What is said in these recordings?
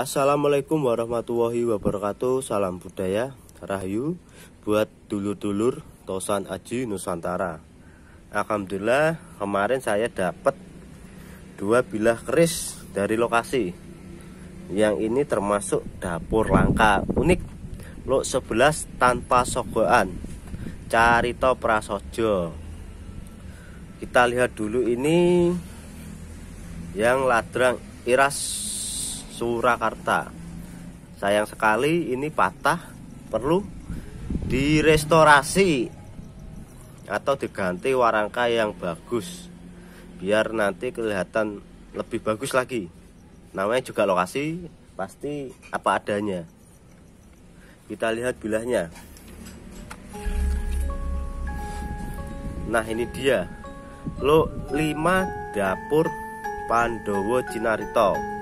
Assalamualaikum warahmatullahi wabarakatuh. Salam budaya Rahayu buat dulur-dulur Tosan Aji Nusantara. Alhamdulillah kemarin saya dapat 2 bilah keris dari lokasi. Yang ini termasuk dapur langka unik Lok 11 tanpa sogoan Carito Prasojo. Kita lihat dulu ini yang ladrang Iras Surakarta. Sayang sekali ini patah, perlu direstorasi atau diganti warangka yang bagus biar nanti kelihatan lebih bagus lagi. Namanya juga lokasi, pasti apa adanya. Kita lihat bilahnya. Nah ini dia Lok 5 dapur Pandowo Cinarito.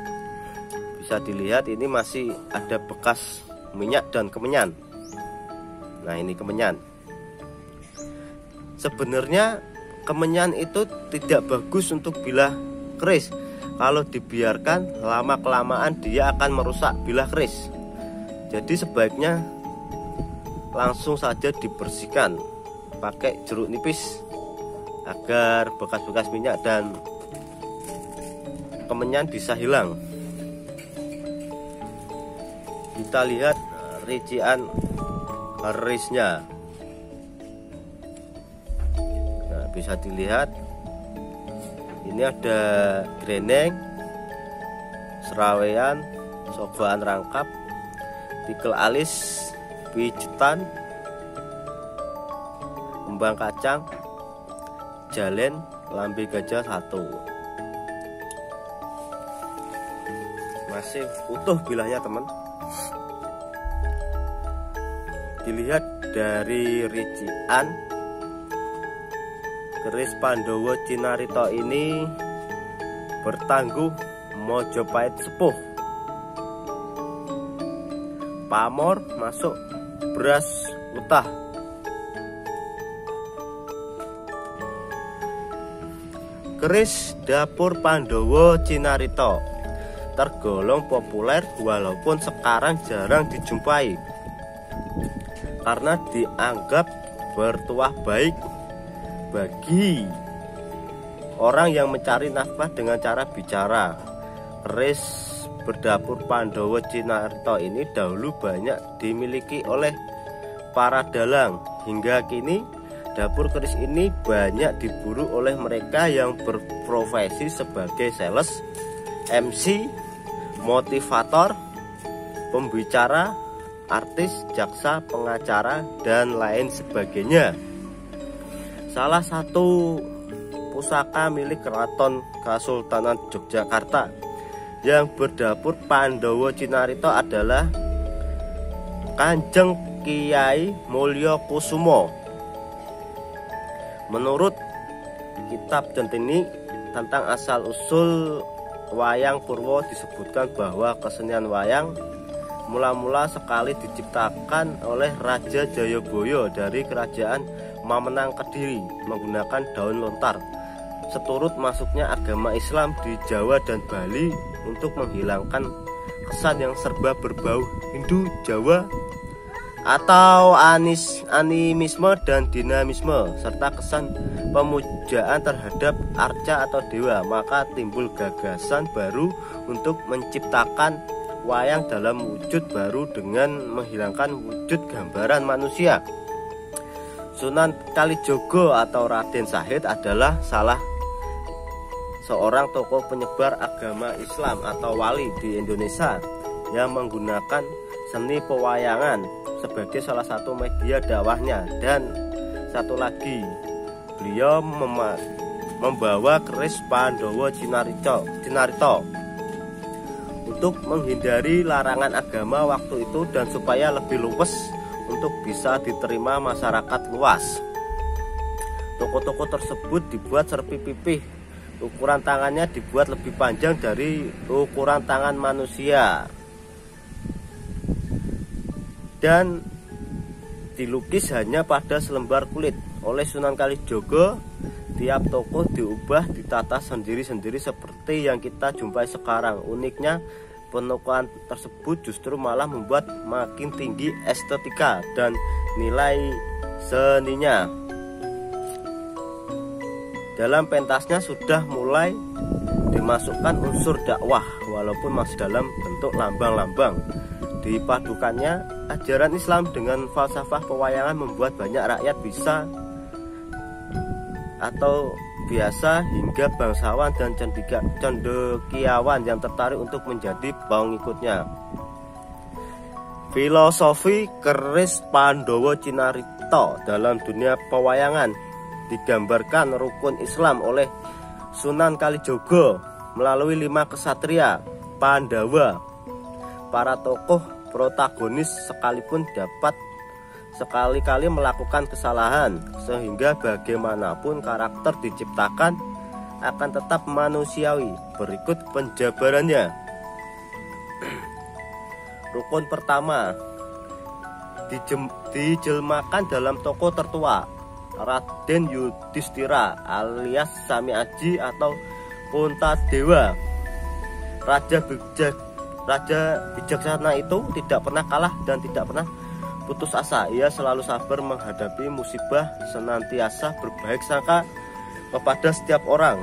Bisa dilihat ini masih ada bekas minyak dan kemenyan. Nah ini kemenyan. Sebenarnya kemenyan itu tidak bagus untuk bilah keris. Kalau dibiarkan lama-kelamaan dia akan merusak bilah keris. Jadi sebaiknya langsung saja dibersihkan pakai jeruk nipis agar bekas-bekas minyak dan kemenyan bisa hilang. Kita lihat rincian kerisnya. Nah, bisa dilihat ini ada greneng, serawean, sogoan rangkap, tikel alis, pijetan, kembang kacang, jalen, lambe gajah 1. Masih utuh bilahnya teman. Dilihat dari rincian keris Pandowo Cinarito ini bertangguh Mojopahit sepuh, pamor masuk beras utah. Keris dapur Pandowo Cinarito tergolong populer walaupun sekarang jarang dijumpai karena dianggap bertuah baik bagi orang yang mencari nafkah dengan cara bicara. Keris berdapur Pandowo Cinarito ini dahulu banyak dimiliki oleh para dalang. Hingga kini dapur keris ini banyak diburu oleh mereka yang berprofesi sebagai sales, MC, motivator, pembicara, artis, jaksa, pengacara, dan lain sebagainya. Salah satu pusaka milik Keraton Kasultanan Yogyakarta yang berdapur Pandowo Cinarito adalah Kanjeng Kiai Mulyo Kusumo. Menurut kitab Centini tentang asal-usul wayang Purwo disebutkan bahwa kesenian wayang mula-mula sekali diciptakan oleh Raja Jayabaya dari kerajaan Mamenang Kediri menggunakan daun lontar. Seturut masuknya agama Islam di Jawa dan Bali untuk menghilangkan kesan yang serba berbau Hindu Jawa atau animisme dan dinamisme serta kesan pemujaan terhadap arca atau dewa. Maka timbul gagasan baru untuk menciptakan wayang dalam wujud baru dengan menghilangkan wujud gambaran manusia. Sunan Kalijogo atau Raden Sahid adalah salah seorang tokoh penyebar agama Islam atau wali di Indonesia yang menggunakan seni pewayangan sebagai salah satu media dakwahnya. Dan satu lagi, beliau membawa keris Pandowo Cinarito untuk menghindari larangan agama waktu itu dan supaya lebih luwes untuk bisa diterima masyarakat luas. Toko-toko tersebut dibuat serpi pipih. Ukuran tangannya dibuat lebih panjang dari ukuran tangan manusia dan dilukis hanya pada selembar kulit. Oleh Sunan Kalijogo, tiap toko diubah, ditata sendiri-sendiri seperti yang kita jumpai sekarang. Uniknya penokohan tersebut justru malah membuat makin tinggi estetika dan nilai seninya. Dalam pentasnya sudah mulai dimasukkan unsur dakwah walaupun masih dalam bentuk lambang-lambang. Dipadukannya ajaran Islam dengan falsafah pewayangan membuat banyak rakyat bisa atau biasa hingga bangsawan dan cendekiawan yang tertarik untuk menjadi pengikutnya. Filosofi keris Pandhawa Cinarita dalam dunia pewayangan digambarkan rukun Islam oleh Sunan Kalijaga melalui 5 kesatria Pandhawa. Para tokoh protagonis sekalipun dapat sekali-kali melakukan kesalahan, sehingga bagaimanapun karakter diciptakan akan tetap manusiawi. Berikut penjabarannya. Rukun pertama dijelmakan dalam tokoh tertua Raden Yudhistira alias Sami Aji atau Puntadewa. Raja bijaksana itu tidak pernah kalah dan tidak pernah putus asa. Ia selalu sabar menghadapi musibah, senantiasa berbaik sangka kepada setiap orang.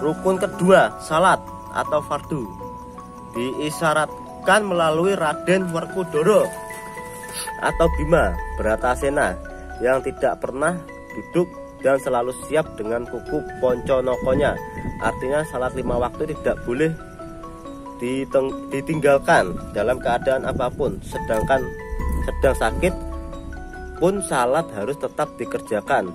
Rukun kedua, salat atau fardu, diisyaratkan melalui Raden Werkudara atau Bima Bratasena yang tidak pernah duduk dan selalu siap dengan kuku ponconokonya. Artinya salat 5 waktu tidak boleh ditinggalkan dalam keadaan apapun. Sedang sakit pun salat harus tetap dikerjakan,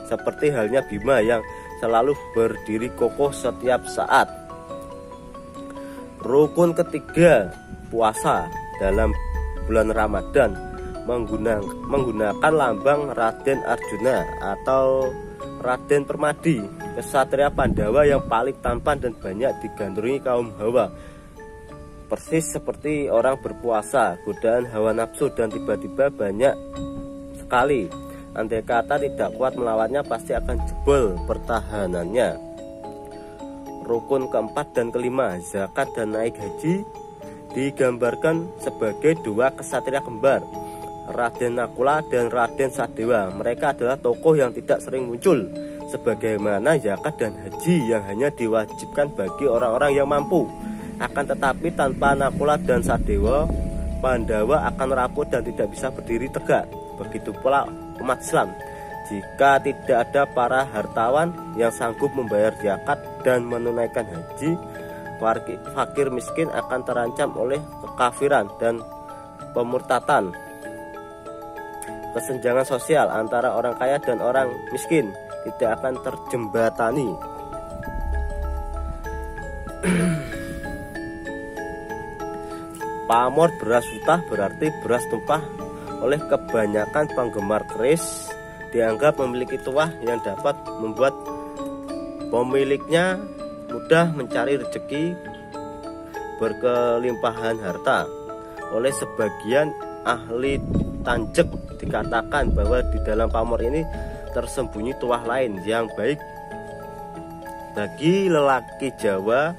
seperti halnya Bima yang selalu berdiri kokoh setiap saat. Rukun ketiga, puasa dalam bulan Ramadan menggunakan lambang Raden Arjuna atau Raden Permadi, kesatria Pandawa yang paling tampan dan banyak digandrungi kaum Hawa. Persis seperti orang berpuasa, godaan hawa nafsu dan tiba-tiba banyak sekali. Andai kata tidak kuat melawannya, pasti akan jebol pertahanannya. Rukun keempat dan kelima, zakat dan naik haji, digambarkan sebagai 2 kesatria kembar, Raden Nakula dan Raden Sadewa. Mereka adalah tokoh yang tidak sering muncul, sebagaimana zakat dan haji yang hanya diwajibkan bagi orang-orang yang mampu. Akan tetapi tanpa Nakula dan Sadewa, Pandawa akan rapuh dan tidak bisa berdiri tegak. Begitu pula umat Islam. Jika tidak ada para hartawan yang sanggup membayar zakat dan menunaikan haji, fakir miskin akan terancam oleh kekafiran dan pemurtatan. Kesenjangan sosial antara orang kaya dan orang miskin tidak akan terjembatani. Pamor beras utah berarti beras tumpah oleh kebanyakan penggemar keris dianggap memiliki tuah yang dapat membuat pemiliknya mudah mencari rezeki, berkelimpahan harta. Oleh sebagian ahli tanjek dikatakan bahwa di dalam pamor ini tersembunyi tuah lain yang baik. Bagi lelaki Jawa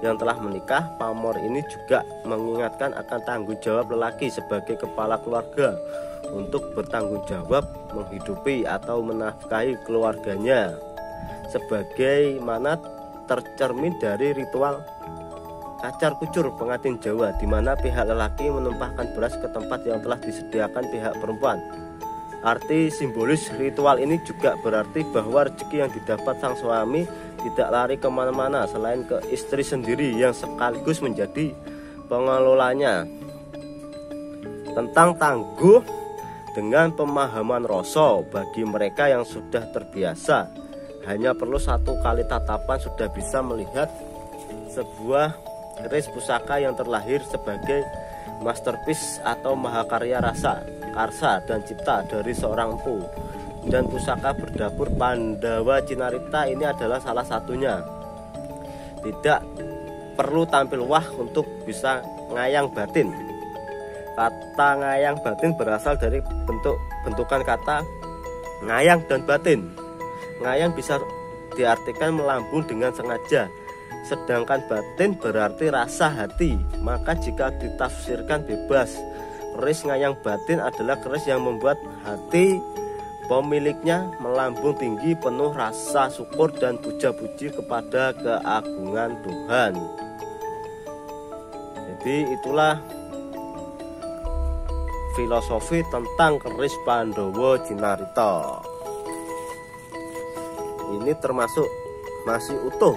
yang telah menikah, pamor ini juga mengingatkan akan tanggung jawab lelaki sebagai kepala keluarga untuk bertanggung jawab menghidupi atau menafkahi keluarganya, sebagaimana tercermin dari ritual kacar kucur pengantin Jawa, di mana pihak lelaki menumpahkan beras ke tempat yang telah disediakan pihak perempuan. Arti simbolis ritual ini juga berarti bahwa rezeki yang didapat sang suami tidak lari kemana-mana selain ke istri sendiri yang sekaligus menjadi pengelolanya. Tentang tangguh dengan pemahaman rasa bagi mereka yang sudah terbiasa, hanya perlu 1 kali tatapan sudah bisa melihat sebuah keris pusaka yang terlahir sebagai masterpiece atau mahakarya rasa, karsa dan cipta dari seorang empu. Dan pusaka berdapur Pandhawa Cinarita ini adalah salah satunya. Tidak perlu tampil wah untuk bisa ngayang batin. Kata ngayang batin berasal dari bentukan kata ngayang dan batin. Ngayang bisa diartikan melambung dengan sengaja, sedangkan batin berarti rasa hati. Maka jika ditafsirkan bebas, keris ngayang batin adalah keris yang membuat hati pemiliknya melambung tinggi penuh rasa syukur dan puja-puji kepada keagungan Tuhan. Jadi itulah filosofi tentang keris Pandhawa Jinarita. Ini termasuk masih utuh.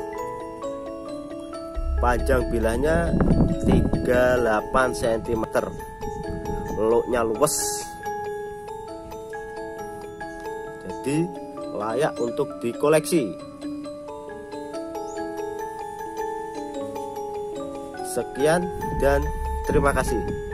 Panjang bilahnya 38 cm. Leluknya luwes. Jadi layak untuk dikoleksi. Sekian dan terima kasih.